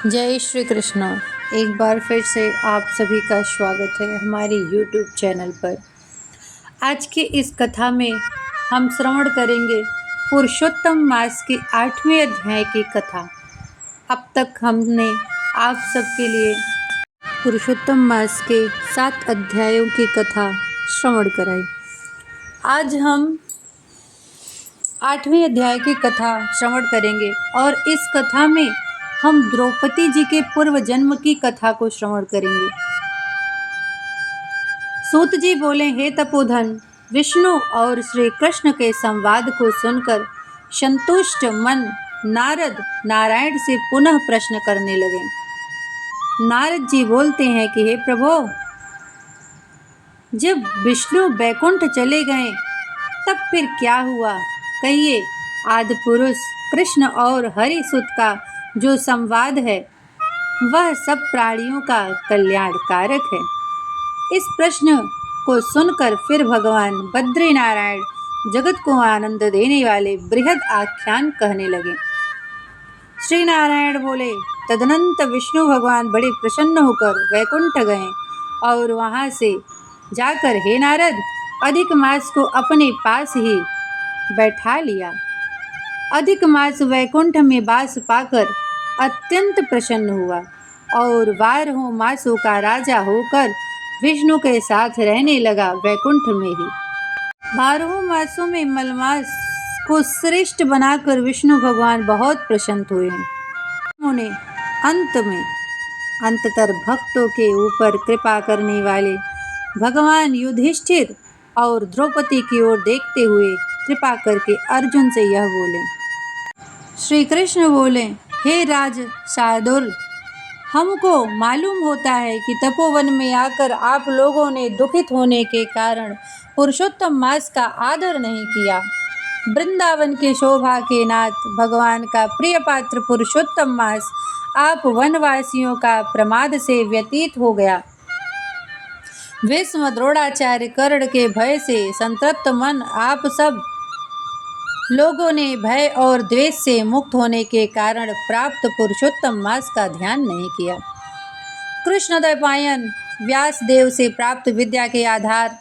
जय श्री कृष्ण। एक बार फिर से आप सभी का स्वागत है हमारे YouTube चैनल पर। आज के इस कथा में हम श्रवण करेंगे पुरुषोत्तम मास के 8वें अध्याय की कथा। अब तक हमने आप सबके लिए पुरुषोत्तम मास के 7 अध्यायों की कथा श्रवण कराई। आज हम 8वें अध्याय की कथा श्रवण करेंगे और इस कथा में हम द्रौपदी जी के पूर्व जन्म की कथा को श्रवण करेंगे। सूत जी बोले, हे तपोधन, विष्णु और श्री कृष्ण के संवाद को सुनकर संतुष्ट मन नारद नारायण से पुनः प्रश्न करने लगे। नारद जी बोलते हैं कि हे प्रभु, जब विष्णु बैकुंठ चले गए तब फिर क्या हुआ? कहिए। आदि पुरुष कृष्ण और हरि सुत का जो संवाद है वह सब प्राणियों का कल्याणकारक है। इस प्रश्न को सुनकर फिर भगवान बद्रीनारायण जगत को आनंद देने वाले बृहद आख्यान कहने लगे। श्री नारायण बोले, तदनंतर विष्णु भगवान बड़े प्रसन्न होकर वैकुंठ गए और वहां से जाकर हे नारद, अधिक मास को अपने पास ही बैठा लिया। अधिक मास वैकुंठ में वास पाकर अत्यंत प्रसन्न हुआ और 12 मासों का राजा होकर विष्णु के साथ रहने लगा वैकुंठ में ही। 12 मासों में मलमास को श्रेष्ठ बनाकर विष्णु भगवान बहुत प्रसन्न हुए हैं। उन्होंने अंततर भक्तों के ऊपर कृपा करने वाले भगवान युधिष्ठिर और द्रौपदी की ओर देखते हुए कृपा करके अर्जुन से यह बोले। श्री कृष्ण बोले, हे राज शार्दूल, हमको मालूम होता है कि तपोवन में आकर आप लोगों ने दुखित होने के कारण पुरुषोत्तम मास का आदर नहीं किया। वृंदावन की शोभा के नाथ भगवान का प्रिय पात्र पुरुषोत्तम मास आप वनवासियों का प्रमाद से व्यतीत हो गया। भीष्म, द्रोणाचार्य, कर्ण के भय से संतप्त मन आप सब लोगों ने भय और द्वेष से मुक्त होने के कारण प्राप्त पुरुषोत्तम मास का ध्यान नहीं किया। कृष्णद्वैपायन व्यास देव से प्राप्त विद्या के आधार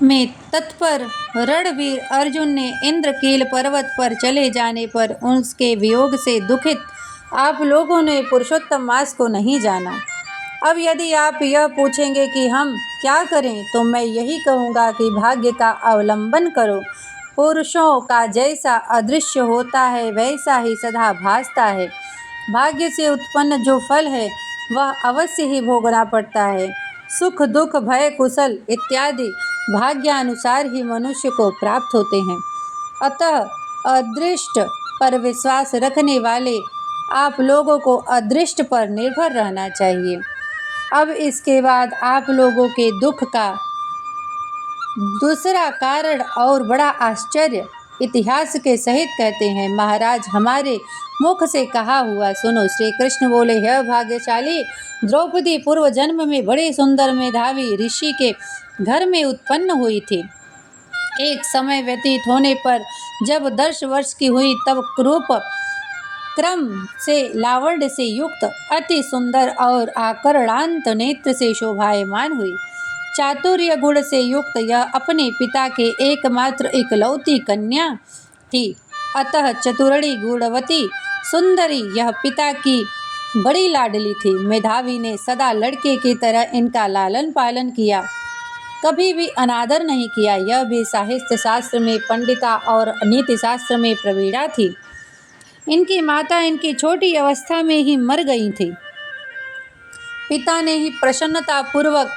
में तत्पर रणवीर अर्जुन ने इंद्रकील पर्वत पर चले जाने पर उसके वियोग से दुखित आप लोगों ने पुरुषोत्तम मास को नहीं जाना। अब यदि आप यह पूछेंगे कि हम क्या करें, तो मैं यही कहूँगा कि भाग्य का अवलंबन करो। पुरुषों का जैसा अदृश्य होता है वैसा ही सदा भासता है। भाग्य से उत्पन्न जो फल है वह अवश्य ही भोगना पड़ता है। सुख, दुख, भय, कुशल इत्यादि भाग्यानुसार ही मनुष्य को प्राप्त होते हैं। अतः अदृष्ट पर विश्वास रखने वाले आप लोगों को अदृष्ट पर निर्भर रहना चाहिए। अब इसके बाद आप लोगों के दुख का दूसरा कारण और बड़ा आश्चर्य इतिहास के सहित कहते हैं। महाराज, हमारे मुख से कहा हुआ सुनो। श्री कृष्ण बोले, हे भाग्यशाली द्रौपदी पूर्व जन्म में बड़े सुंदर मेधावी ऋषि के घर में उत्पन्न हुई थी। एक समय व्यतीत होने पर जब 10 वर्ष की हुई तब रूप क्रम से लावण्य से युक्त अति सुंदर और आकर्षांत नेत्र से शोभायमान हुई। चातुर्य गुण से युक्त यह अपने पिता के एकमात्र इकलौती कन्या थी। अतः चतुरणी गुणवती सुंदरी यह पिता की बड़ी लाडली थी। मेधावी ने सदा लड़के की तरह इनका लालन पालन किया, कभी भी अनादर नहीं किया। यह भी साहित्य शास्त्र में पंडिता और नीति शास्त्र में प्रवीणा थी। इनकी माता इनकी छोटी अवस्था में ही मर गई थी। पिता ने ही प्रसन्नता पूर्वक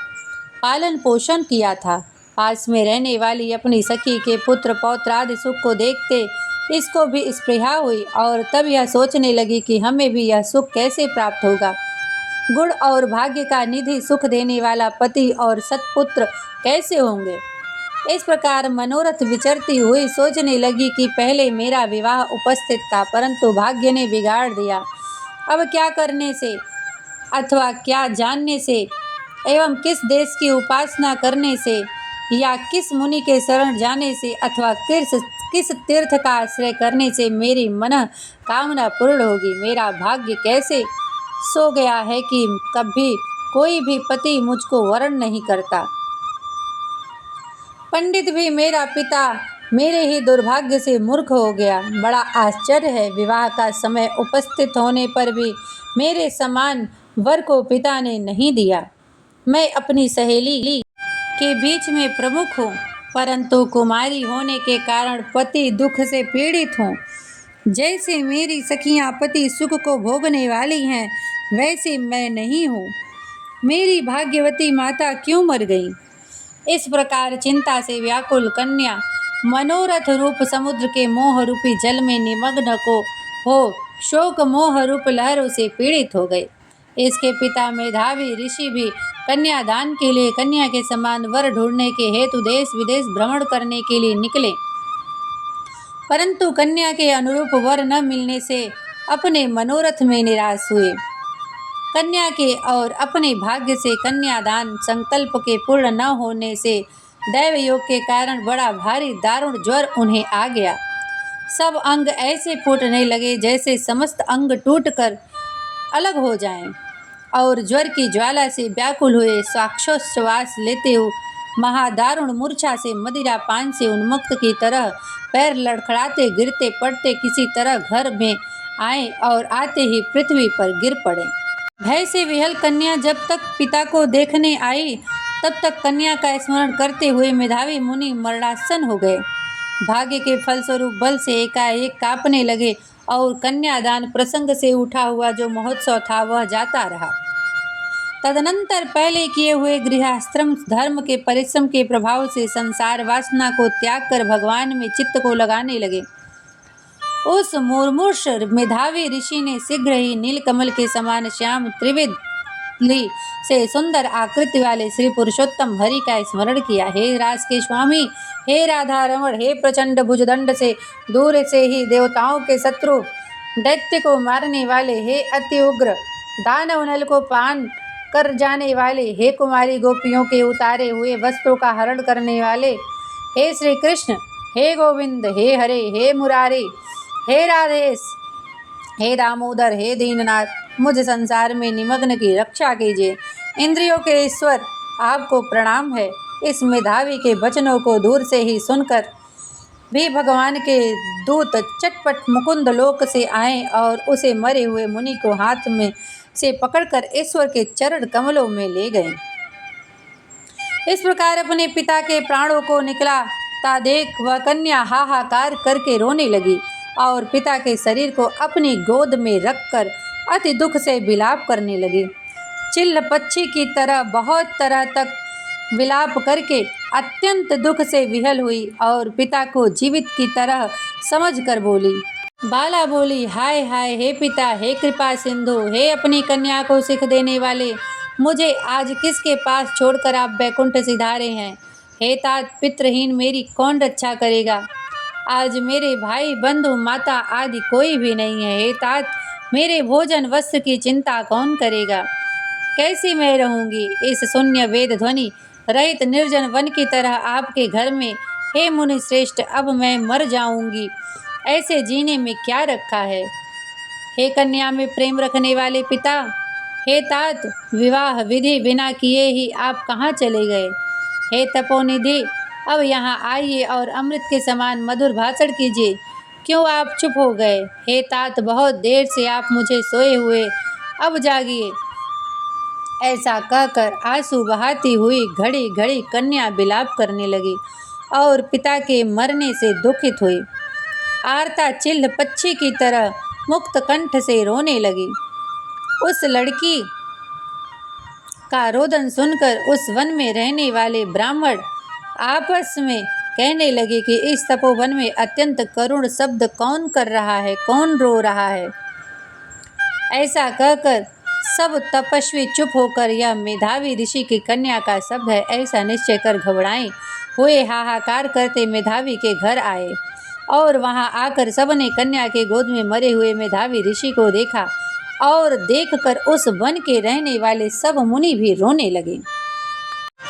पालन पोषण किया था। पास में रहने वाली अपनी सखी के पुत्र पौत्र आदि सुख को देखते इसको भी स्पृहा हुई और तब यह सोचने लगी कि हमें भी यह सुख कैसे प्राप्त होगा। गुण और भाग्य का निधि सुख देने वाला पति और सत्पुत्र कैसे होंगे। इस प्रकार मनोरथ विचरती हुई सोचने लगी कि पहले मेरा विवाह उपस्थित था, परंतु भाग्य ने बिगाड़ दिया। अब क्या करने से अथवा क्या जानने से एवं किस देश की उपासना करने से या किस मुनि के शरण जाने से अथवा किस तीर्थ का आश्रय करने से मेरी मन कामना पूर्ण होगी। मेरा भाग्य कैसे सो गया है कि कभी कोई भी पति मुझको वरण नहीं करता। पंडित भी मेरा पिता मेरे ही दुर्भाग्य से मूर्ख हो गया। बड़ा आश्चर्य है, विवाह का समय उपस्थित होने पर भी मेरे समान वर को पिता ने नहीं दिया। मैं अपनी सहेली के बीच में प्रमुख हूँ, परंतु कुमारी होने के कारण पति दुख से पीड़ित हूँ। जैसे मेरी सखियाँ पति सुख को भोगने वाली हैं, वैसे मैं नहीं हूँ। मेरी भाग्यवती माता क्यों मर गई? इस प्रकार चिंता से व्याकुल कन्या मनोरथ रूप समुद्र के मोह रूपी जल में निमग्न हो शोक मोह रूप लहरों से पीड़ित हो गए। इसके पिता मेधावी ऋषि भी कन्यादान के लिए कन्या के समान वर ढूंढने के हेतु देश विदेश भ्रमण करने के लिए निकले, परंतु कन्या के अनुरूप वर न मिलने से अपने मनोरथ में निराश हुए। कन्या के और अपने भाग्य से कन्यादान संकल्प के पूर्ण न होने से दैव योग के कारण बड़ा भारी दारुण ज्वर उन्हें आ गया। सब अंग ऐसे फूटने लगे जैसे समस्त अंग टूटकर अलग हो जाएं, और ज्वर की ज्वाला से व्याकुल हुए श्वासोच्छ्वास लेते हुए महादारुण मूर्छा से मदिरा पान से उन्मुक्त की तरह पैर लड़खड़ाते गिरते पड़ते किसी तरह घर में आए और आते ही पृथ्वी पर गिर पड़े। भय से विहल कन्या जब तक पिता को देखने आई, तब तक कन्या का स्मरण करते हुए मेधावी मुनि मरणासन हो गए। भाग्य के फलस्वरूप बल से एकाएक कांपने लगे और कन्यादान प्रसंग से उठा हुआ जो महोत्सव था वह जाता रहा। तदनंतर पहले किए हुए गृहस्थ्रम धर्म के परिश्रम के प्रभाव से संसार वासना को त्याग कर भगवान में चित्त को लगाने लगे। उस मुर्मुष मेधावी ऋषि ने शीघ्र ही नीलकमल के समान श्याम त्रिविधि से सुंदर आकृति वाले श्री पुरुषोत्तम हरि का स्मरण किया। हे रास के स्वामी, हे राधा रमण, हे प्रचंड भुजदंड से दूर से ही देवताओं के शत्रु दैत्य को मारने वाले, हे अति उग्र दानव नल को पान कर जाने वाले, हे कुमारी गोपियों के उतारे हुए वस्त्रों का हरण करने वाले, हे श्री कृष्ण, हे गोविंद, हे हरे, हे मुरारी, हे राधेश, हे दामोदर, हे दीननाथ, मुझ संसार में निमग्न की रक्षा कीजिए। इंद्रियों के ईश्वर, आपको प्रणाम है। इस मेधावी के वचनों को दूर से ही सुनकर भी भगवान के दूत चटपट मुकुंद लोक से आए और उसे मरे हुए मुनि को हाथ में से पकड़कर ईश्वर के चरण कमलों में ले गए। इस प्रकार अपने पिता के प्राणों को निकला ता देख वह कन्या हाहाकार करके रोने लगी और पिता के शरीर को अपनी गोद में रखकर अति दुख से विलाप करने लगी। चिल्ल पक्षी की तरह बहुत तरह तक विलाप करके अत्यंत दुख से विहल हुई और पिता को जीवित की तरह समझकर बोली। बाला बोली, हाय हाय, हे पिता, हे कृपा सिंधु, हे अपनी कन्या को सुख देने वाले, मुझे आज किसके पास छोड़कर आप बैकुंठ सिधारे हैं? हे तात, पितृहीन मेरी कौन रक्षा करेगा? आज मेरे भाई बंधु माता आदि कोई भी नहीं है। हे तात, मेरे भोजन वस्त्र की चिंता कौन करेगा? कैसी मैं रहूँगी इस शून्य वेद ध्वनि रहित निर्जन वन की तरह आपके घर में? हे मुनि श्रेष्ठ, अब मैं मर जाऊँगी, ऐसे जीने में क्या रखा है? हे कन्या में प्रेम रखने वाले पिता, हे तात, विवाह विधि बिना किए ही आप कहाँ चले गए? हे तपोनिधि, अब यहाँ आइए और अमृत के समान मधुर भाषण कीजिए। क्यों आप चुप हो गए? हे तात, बहुत देर से आप मुझे सोए हुए, अब जागिए। ऐसा कहकर आंसू बहाती हुई घड़ी घड़ी कन्या विलाप करने लगी और पिता के मरने से दुखित हुई आरता चिल्ल पक्षी की तरह मुक्त कंठ से रोने लगी। उस लड़की का रोदन सुनकर उस वन में रहने वाले ब्राह्मण आपस में कहने लगे कि इस तपोवन में अत्यंत करुण शब्द कौन कर रहा है, कौन रो रहा है? ऐसा कहकर सब तपस्वी चुप होकर यह मेधावी ऋषि की कन्या का शब्द है ऐसा निश्चय कर घबराए हुए हाहाकार करते मेधावी के घर आए और वहां आकर सबने कन्या के गोद में मरे हुए मेधावी ऋषि को देखा और देखकर उस वन के रहने वाले सब मुनि भी रोने लगे।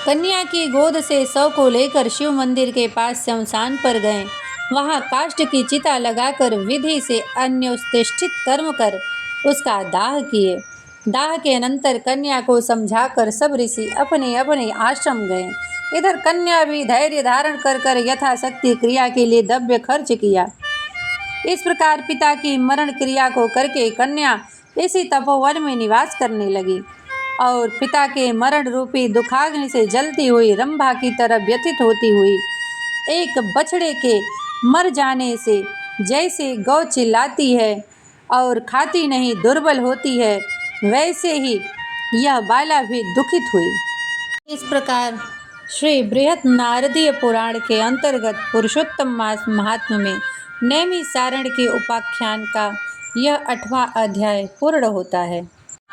कन्या की गोद से शव को लेकर शिव मंदिर के पास शमशान पर गए। वहां काष्ठ की चिता लगाकर विधि से अन्योत्तिष्ठित कर्म कर उसका दाह किए। दाह के अनंतर कन्या को समझाकर सब ऋषि अपने अपने आश्रम गए। इधर कन्या भी धैर्य धारण कर यथाशक्ति क्रिया के लिए द्रव्य खर्च किया। इस प्रकार पिता की मरण क्रिया को करके कन्या इसी तपोवन में निवास करने लगी और पिता के मरण रूपी दुखाग्नि से जलती हुई रंभा की तरह व्यथित होती हुई एक बछड़े के मर जाने से जैसे गौ चिल्लाती है और खाती नहीं दुर्बल होती है, वैसे ही यह बाला भी दुखित हुई। इस प्रकार श्री बृहत् नारदीय पुराण के अंतर्गत पुरुषोत्तम मास महात्म्य में नैमि सारण के उपाख्यान का यह 8वां अध्याय पूर्ण होता है।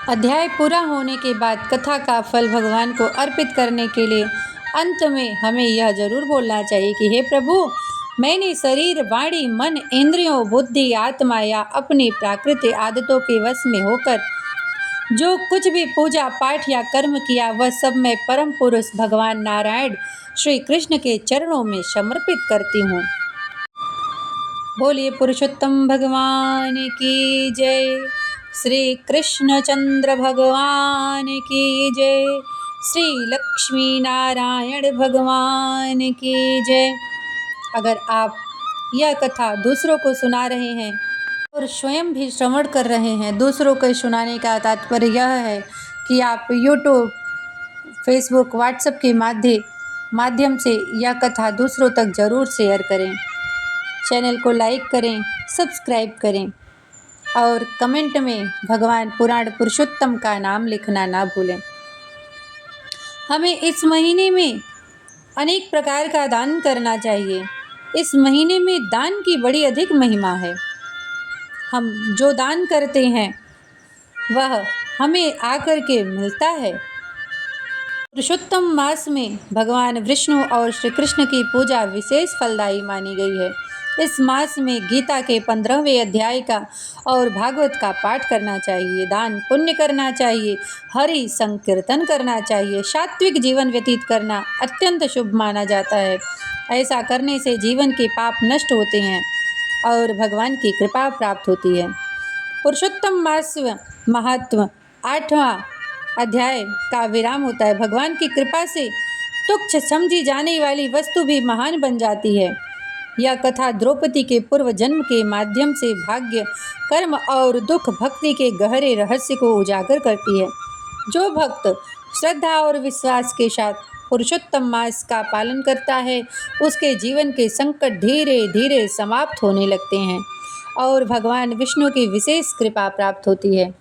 अध्याय पूरा होने के बाद कथा का फल भगवान को अर्पित करने के लिए अंत में हमें यह जरूर बोलना चाहिए कि हे प्रभु, मैंने शरीर, वाणी, मन, इंद्रियों, बुद्धि, आत्मा या अपनी प्राकृतिक आदतों के वश में होकर जो कुछ भी पूजा पाठ या कर्म किया वह सब मैं परम पुरुष भगवान नारायण श्री कृष्ण के चरणों में समर्पित करती हूँ। बोलिए पुरुषोत्तम भगवान की जय, श्री कृष्णचंद्र भगवान की जय, श्री लक्ष्मी नारायण भगवान की जय। अगर आप यह कथा दूसरों को सुना रहे हैं और स्वयं भी श्रवण कर रहे हैं, दूसरों को सुनाने का तात्पर्य यह है कि आप यूट्यूब, फेसबुक, व्हाट्सएप के माध्यम से यह कथा दूसरों तक ज़रूर शेयर करें। चैनल को लाइक करें, सब्सक्राइब करें और कमेंट में भगवान पुराण पुरुषोत्तम का नाम लिखना ना भूलें। हमें इस महीने में अनेक प्रकार का दान करना चाहिए। इस महीने में दान की बड़ी अधिक महिमा है। हम जो दान करते हैं वह हमें आकर के मिलता है। पुरुषोत्तम मास में भगवान विष्णु और श्री कृष्ण की पूजा विशेष फलदायी मानी गई है। इस मास में गीता के 15वें अध्याय का और भागवत का पाठ करना चाहिए, दान पुण्य करना चाहिए, हरि संकीर्तन करना चाहिए। सात्विक जीवन व्यतीत करना अत्यंत शुभ माना जाता है। ऐसा करने से जीवन के पाप नष्ट होते हैं और भगवान की कृपा प्राप्त होती है। पुरुषोत्तम मास महात्म 8वां अध्याय का विराम होता है। भगवान की कृपा से तुच्छ समझी जाने वाली वस्तु भी महान बन जाती है। यह कथा द्रौपदी के पूर्व जन्म के माध्यम से भाग्य, कर्म और दुख भक्ति के गहरे रहस्य को उजागर करती है। जो भक्त श्रद्धा और विश्वास के साथ पुरुषोत्तम मास का पालन करता है, उसके जीवन के संकट धीरे धीरे समाप्त होने लगते हैं और भगवान विष्णु की विशेष कृपा प्राप्त होती है।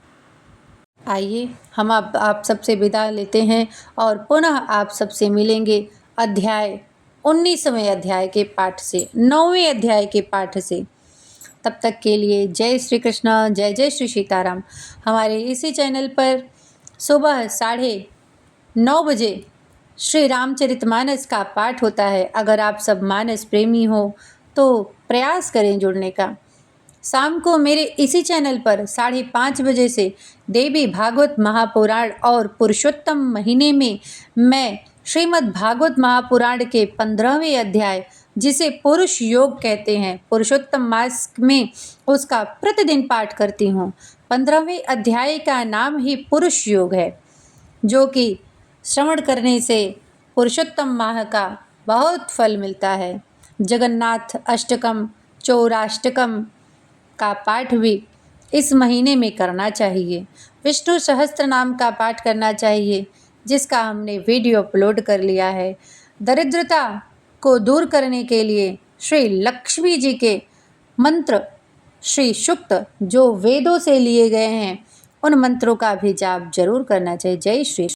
आइए हम आप सबसे विदा लेते हैं और पुनः आप सबसे मिलेंगे अध्याय 19वें अध्याय के पाठ से, 9वें अध्याय के पाठ से। तब तक के लिए जय श्री कृष्ण, जय जय श्री सीताराम। हमारे इसी चैनल पर सुबह 9:30 बजे श्री रामचरितमानस का पाठ होता है। अगर आप सब मानस प्रेमी हो तो प्रयास करें जुड़ने का। शाम को मेरे इसी चैनल पर 5:30 बजे से देवी भागवत महापुराण और पुरुषोत्तम महीने में मैं श्रीमद् भागवत महापुराण के 15वें अध्याय, जिसे पुरुष योग कहते हैं, पुरुषोत्तम मास में उसका प्रतिदिन पाठ करती हूँ। 15वें अध्याय का नाम ही पुरुष योग है, जो कि श्रवण करने से पुरुषोत्तम माह का बहुत फल मिलता है। जगन्नाथ अष्टकम, चौराष्टकम का पाठ भी इस महीने में करना चाहिए। विष्णु सहस्त्र नाम का पाठ करना चाहिए, जिसका हमने वीडियो अपलोड कर लिया है। दरिद्रता को दूर करने के लिए श्री लक्ष्मी जी के मंत्र, श्री सूक्त जो वेदों से लिए गए हैं, उन मंत्रों का भी जाप जरूर करना चाहिए। जय श्री